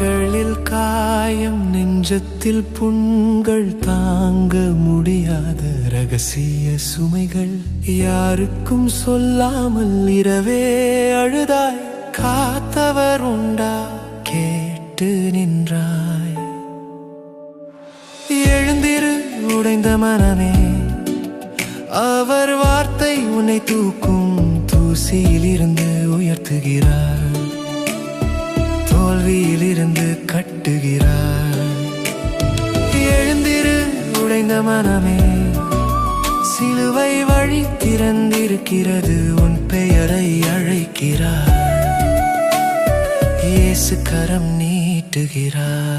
கண்களில் காயம், நெஞ்சத்தில் புண்கள், தாங்க முடியாத ரகசிய சுமைகள். யாருக்கும் சொல்லாமல் இரவே அழுதாய், காத்தவர் உண்டா கேட்டு நின்றாய். எழுந்திரு உடைந்த மனமே, அவர் வார்த்தை உன்னை தூக்கும், தூசியிலிருந்து உயர்த்துகிறார், தோல்வியிலிருந்து கட்டுகிறார். எழுந்திரு உடைந்த மனமே, சிலுவை வழி திறந்திருக்கிறது, உன் பெயரை அழைக்கிறார், இயேசு கரம் நீட்டுகிறார்.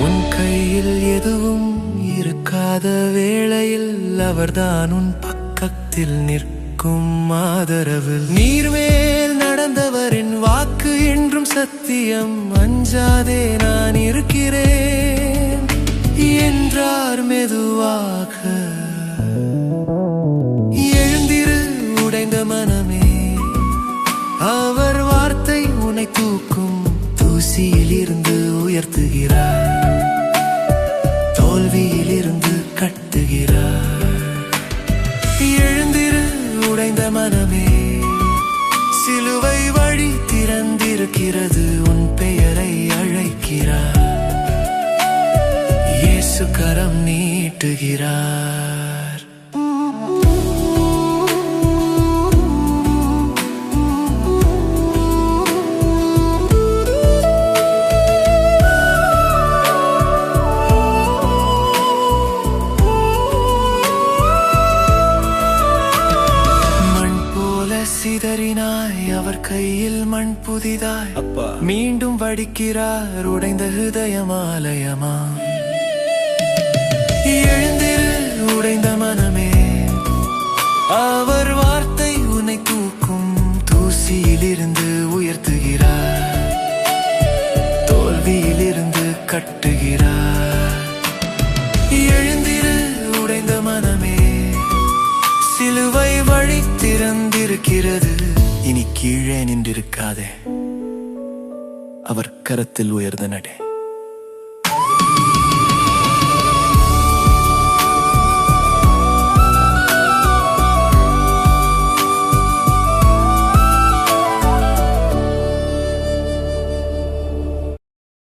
உன் கையில் எதுவும் இருக்காத வேளையில் அவர்தான் உன் பக்கத்தில் நிற்கும் ஆதரவு. நீர்மேல் நடந்தவரின் வாக்கு என்றும் சத்தியம், அஞ்சாதே நான் இருக்கிறேன் என்றார் மெதுவாக. எழுந்திரு உடைந்த மனமே, அவர் வார்த்தை உன்னை தூக்கும், தூசியில் இருந்து உயர்த்துகிறார், தோல்வியிலிருந்து கட்டுகிறார். எழுந்திரு உடைந்த மனமே, சிலுவை வழி திறந்திருக்கிறது, உன் பெயரை அழைக்கிறார், இயேசு கரம் நீட்டுகிறார். சிதறினாய், அவர் கையில் மண் புதிதாய் அப்பா மீண்டும் வடிக்கிறார், உடைந்த ஹிருதயமாலயமா. எழுந்திரு உடைந்த மனமே, அவர் வார்த்தை உன்னை தூக்கும், தூசியிலிருந்து உயர்த்துகிறார், தோல்வியிலிருந்து கட்டுகிறார். எழுந்திரு உடைந்த மனமே, சிலுவை வழி திறந்திருக்கிறது, இனி கீழே நின்றிருக்காதே, அவர் கரத்தில் உயர்ந்த நடே.